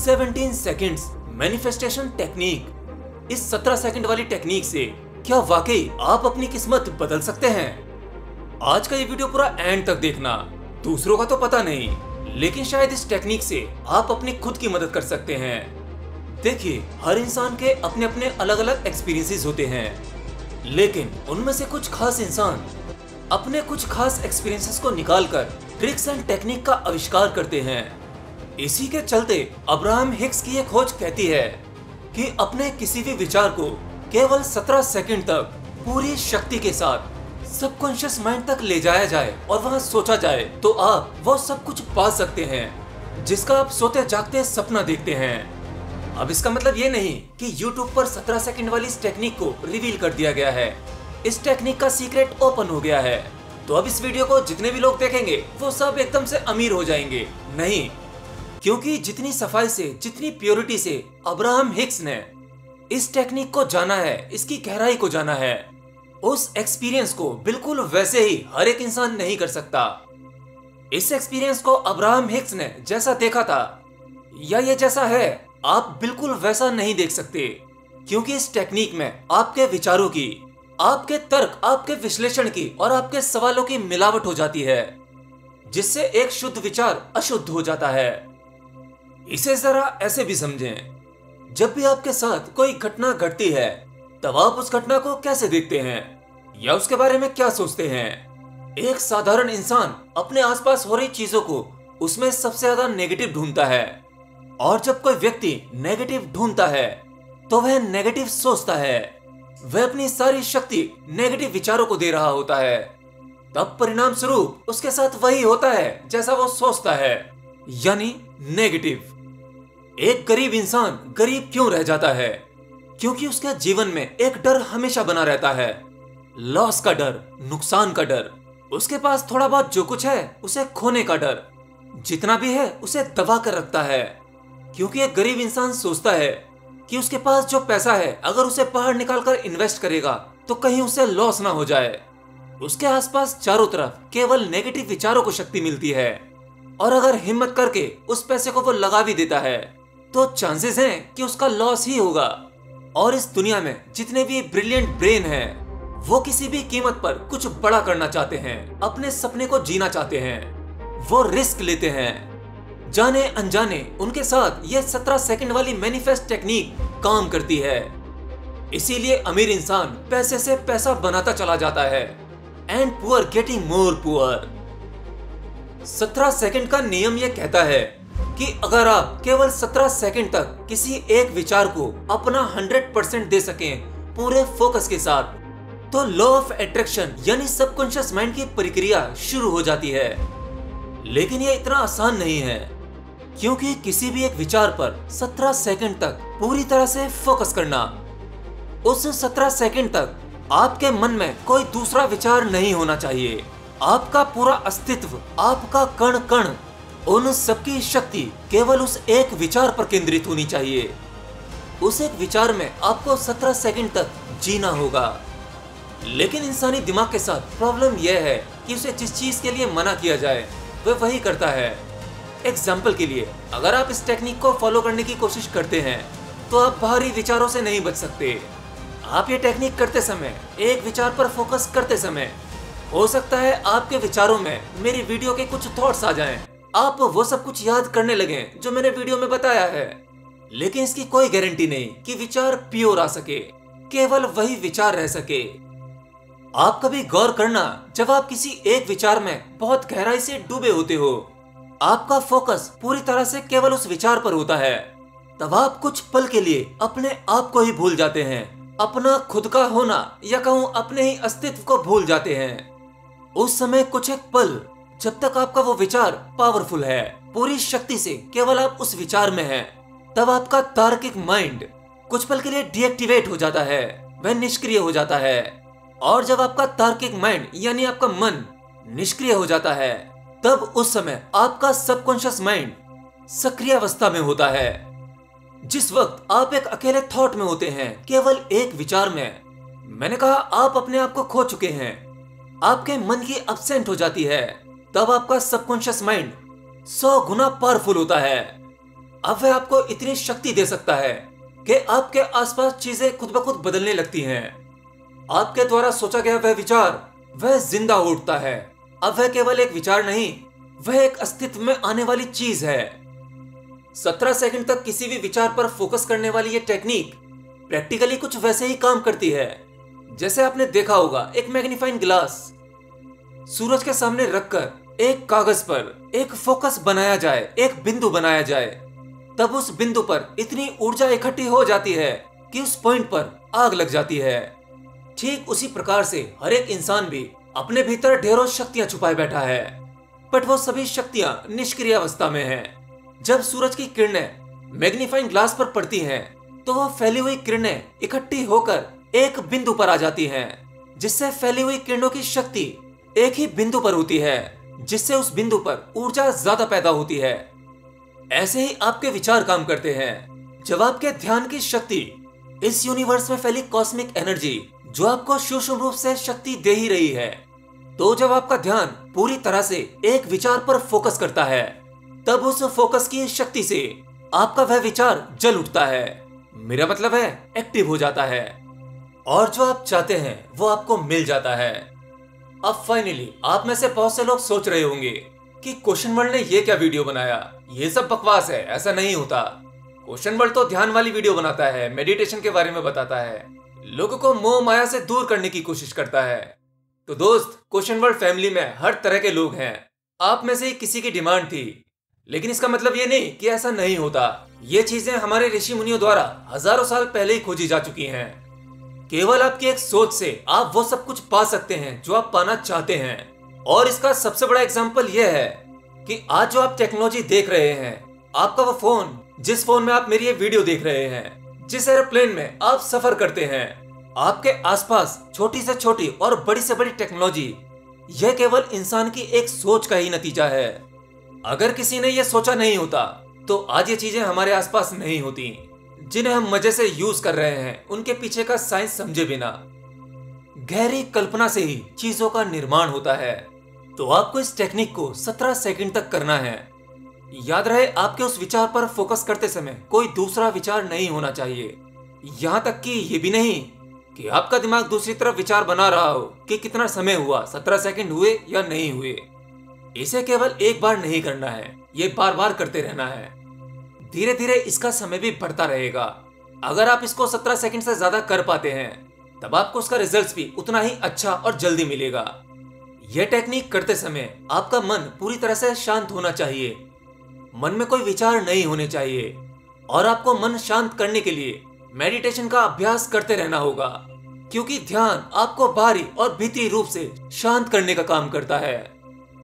17 seconds manifestation technique. इस 17 second वाली technique से क्या वाकई आप अपनी किस्मत बदल सकते हैं? आज का ये वीडियो पूरा एंड तक देखना। दूसरों का तो पता नहीं, लेकिन शायद इस टेक्निक से आप अपनी खुद की मदद कर सकते हैं। देखिए, हर इंसान के अपने अपने अलग अलग एक्सपीरियंसेस होते हैं, लेकिन उनमें से कुछ खास इंसान अपने कुछ खास एक्सपीरियंसेस को निकालकर ट्रिक्स एंड टेक्निक का आविष्कार करते हैं। इसी के चलते अब्राहम हिक्स की एक खोज कहती है कि अपने किसी भी विचार को केवल 17 सेकंड तक पूरी शक्ति के साथ सबकॉन्शियस माइंड तक ले जाया जाए और वहां सोचा जाए तो आप वो सब कुछ पा सकते हैं जिसका आप सोते जागते सपना देखते हैं। अब इसका मतलब ये नहीं कि YouTube पर 17 सेकंड वाली इस टेक्निक को रिवील कर दिया गया है। इस टेक्निक का सीक्रेट ओपन हो गया है, तो अब इस वीडियो को जितने भी लोग देखेंगे वो सब एकदम से अमीर हो जाएंगे। नहीं, क्योंकि जितनी सफाई से, जितनी प्योरिटी से अब्राहम हिक्स ने इस टेक्निक को जाना है, इसकी गहराई को जाना है, उस एक्सपीरियंस को बिल्कुल वैसे ही हर एक इंसान नहीं कर सकता। इस एक्सपीरियंस को अब्राहम हिक्स ने जैसा देखा था या ये जैसा है, आप बिल्कुल वैसा नहीं देख सकते, क्योंकि इस टेक्निक में आपके विचारों की, आपके तर्क, आपके विश्लेषण की और आपके सवालों की मिलावट हो जाती है, जिससे एक शुद्ध विचार अशुद्ध हो जाता है। इसे जरा ऐसे भी समझें, जब भी आपके साथ कोई घटना घटती है तब आप उस घटना को कैसे देखते हैं या उसके बारे में क्या सोचते हैं। एक साधारण इंसान अपने आसपास हो रही चीजों को उसमें सबसे ज्यादा नेगेटिव ढूंढता है, और जब कोई व्यक्ति नेगेटिव ढूंढता है तो वह नेगेटिव सोचता है, वह अपनी सारी शक्ति नेगेटिव विचारों को दे रहा होता है। तब परिणाम स्वरूप उसके साथ वही होता है जैसा वो सोचता है, यानी नेगेटिव। एक गरीब इंसान गरीब क्यों रह जाता है? क्योंकि उसके जीवन में एक डर हमेशा बना रहता है, लॉस का डर, नुकसान का डर। उसके पास थोड़ा बहुत जो कुछ है उसे खोने का डर, जितना भी है उसे दबा कर रखता है, क्योंकि एक गरीब इंसान सोचता है कि उसके पास जो पैसा है अगर उसे बाहर निकालकर इन्वेस्ट करेगा तो कहीं उसे लॉस ना हो जाए। उसके आसपास चारों तरफ केवल नेगेटिव विचारों को शक्ति मिलती है, और अगर हिम्मत करके उस पैसे को वो लगा भी देता है तो चांसेस हैं कि उसका लॉस ही होगा। और इस दुनिया में जितने भी ब्रिलियंट ब्रेन हैं, वो किसी भी कीमत पर कुछ बड़ा करना चाहते हैं, अपने सपने को जीना चाहते हैं, वो रिस्क लेते हैं। जाने अनजाने उनके साथ ये 17 सेकंड वाली मैनिफेस्ट टेक्निक काम करती है। इसीलिए अमीर इंसान पैसे से पैसा बनाता चला जाता है, and poor getting more poor. 17 second का नियम ये कहता है कि अगर आप केवल 17 सेकंड तक किसी एक विचार को अपना 100% दे सकें पूरे फोकस के साथ, तो लॉ ऑफ अट्रैक्शन यानी सबकॉन्शियस माइंड की प्रक्रिया शुरू हो जाती है। लेकिन ये इतना आसान नहीं है, क्योंकि किसी भी एक विचार पर 17 सेकंड तक पूरी तरह से फोकस करना, उस 17 सेकंड तक आपके मन में कोई दूसरा विचार नहीं होना चाहिए। आपका पूरा अस्तित्व, आपका कण कण, उन सबकी शक्ति केवल उस एक विचार पर केंद्रित होनी चाहिए। उस एक विचार में आपको 17 सेकंड तक जीना होगा। लेकिन इंसानी दिमाग के साथ प्रॉब्लम यह है कि उसे जिस चीज के लिए मना किया जाए वह वही करता है। एग्जाम्पल के लिए, अगर आप इस टेक्निक को फॉलो करने की कोशिश करते हैं तो आप बाहरी विचारों से नहीं बच सकते। आप ये टेक्निक करते समय, एक विचार पर फोकस करते समय, हो सकता है आपके विचारों में मेरी वीडियो के कुछ थॉट्स आ जाएं। आप वो सब कुछ याद करने लगें जो मैंने वीडियो में बताया है, लेकिन इसकी कोई गारंटी नहीं कि विचार प्योर आ सके, केवल वही विचार रह सके। आप कभी गौर करना, जब आप किसी एक विचार में बहुत गहराई से डूबे होते हो, आपका फोकस पूरी तरह से केवल उस विचार पर होता है, तब आप कुछ पल के लिए अपने आप को ही भूल जाते हैं, अपना खुद का होना या कहूँ अपने ही अस्तित्व को भूल जाते हैं। उस समय कुछ एक पल, जब तक आपका वो विचार पावरफुल है, पूरी शक्ति से केवल आप उस विचार में हैं, तब आपका तार्किक माइंड कुछ पल के लिए डीएक्टिवेट हो जाता है, वह निष्क्रिय हो जाता है। और जब आपका तार्किक माइंड यानी आपका मन निष्क्रिय हो जाता है, तब उस समय आपका सबकॉन्शियस माइंड सक्रिय अवस्था में होता है। जिस वक्त आप एक अकेले थॉट में होते हैं, केवल एक विचार में, मैंने कहा आप अपने आप को खो चुके हैं, आपके मन की एब्सेंट हो जाती है, तब आपका सबकॉन्शियस माइंड 100 गुना पावरफुल होता है। अब वह आपको इतनी शक्ति दे सकता है कि आपके आसपास चीजें खुद ब खुद बदलने लगती हैं। आपके द्वारा सोचा गया वह विचार वह जिंदा उठता है। अब वह केवल एक विचार नहीं, वह एक अस्तित्व में आने वाली चीज है। 17 सेकंड तक किसी भी विचार पर फोकस करने वाली यह टेक्निक प्रैक्टिकली कुछ वैसे ही काम करती है जैसे आपने देखा होगा एक मैग्नीफाइंग ग्लास सूरज के सामने रखकर एक कागज पर एक फोकस बनाया जाए, एक बिंदु बनाया जाए, तब उस बिंदु पर इतनी ऊर्जा इकट्ठी हो जाती है कि उस पॉइंट पर आग लग जाती है। ठीक उसी प्रकार से हर एक इंसान भी अपने भीतर ढेरों शक्तियां छुपाए बैठा है, बट वो सभी शक्तियां निष्क्रिय अवस्था में हैं। जब सूरज की किरणें मैग्नीफाइंग ग्लास पर पड़ती हैं, तो वह फैली हुई किरणें इकट्ठी होकर एक बिंदु पर आ जाती हैं, जिससे फैली हुई किरणों की शक्ति एक ही बिंदु पर होती है, जिससे उस बिंदु पर ऊर्जा ज्यादा पैदा होती है। ऐसे ही आपके विचार काम करते हैं। जब आपके ध्यान की शक्ति इस यूनिवर्स में फैली कॉस्मिक एनर्जी जो आपको सूक्ष्म रूप से शक्ति दे ही रही है, तो जब आपका ध्यान पूरी तरह से एक विचार पर फोकस करता है, तब उस फोकस की शक्ति से आपका वह विचार जल उठता है। मेरा मतलब है एक्टिव हो जाता है, और जो आप चाहते हैं वो आपको मिल जाता है। अब फाइनली आप में से बहुत से लोग सोच रहे होंगे कि क्वेश्चन वर्ल्ड ने ये क्या वीडियो बनाया, ये सब बकवास है, ऐसा नहीं होता। क्वेश्चन वर्ल्ड तो ध्यान वाली वीडियो बनाता है, मेडिटेशन के बारे में बताता है, लोगों को मोह माया से दूर करने की कोशिश करता है। तो दोस्त, क्वेश्चन वर्ल्ड फैमिली में हर तरह के लोग हैं। आप में से ही किसी की डिमांड थी, लेकिन इसका मतलब ये नहीं कि ऐसा नहीं होता। ये चीजें हमारे ऋषि मुनियों द्वारा हजारों साल पहले ही खोजी जा चुकी हैं। केवल आपकी एक सोच से आप वो सब कुछ पा सकते हैं जो आप पाना चाहते हैं। और इसका सबसे बड़ा एग्जाम्पल यह है कि आज जो आप टेक्नोलॉजी देख रहे हैं, आपका वो फोन, जिस फोन में आप मेरी ये वीडियो देख रहे हैं, जिस एरोप्लेन में आप सफर करते हैं, आपके आसपास छोटी से छोटी और बड़ी से बड़ी टेक्नोलॉजी, यह केवल इंसान की एक सोच का ही नतीजा है। अगर किसी ने यह सोचा नहीं होता तो आज ये चीजें हमारे आसपास नहीं होती, जिन्हें हम मजे से यूज कर रहे हैं उनके पीछे का साइंस समझे बिना। गहरी कल्पना से ही चीजों का निर्माण होता है। तो आपको इस टेक्निक को 17 सेकंड तक करना है। याद रहे, आपके उस विचार पर फोकस करते समय कोई दूसरा विचार नहीं होना चाहिए। यहाँ तक कि ये भी नहीं कि आपका दिमाग दूसरी तरफ विचार बना रहा हो कि कितना समय हुआ, 17 सेकंड हुए या नहीं हुए। इसे केवल एक बार नहीं करना है, ये बार बार करते रहना है। धीरे धीरे इसका समय भी बढ़ता रहेगा। अगर आप इसको 17 सेकंड से ज्यादा कर पाते हैं, तब आपको उसका रिजल्ट भी उतना ही अच्छा और जल्दी मिलेगा। यह टेक्निक करते समय आपका मन पूरी तरह से शांत होना चाहिए। मन में कोई विचार नहीं होने चाहिए, और आपको मन शांत करने के लिए मेडिटेशन का अभ्यास करते रहना होगा, क्योंकि ध्यान आपको बाहरी और भीतरी रूप से शांत करने का काम करता है।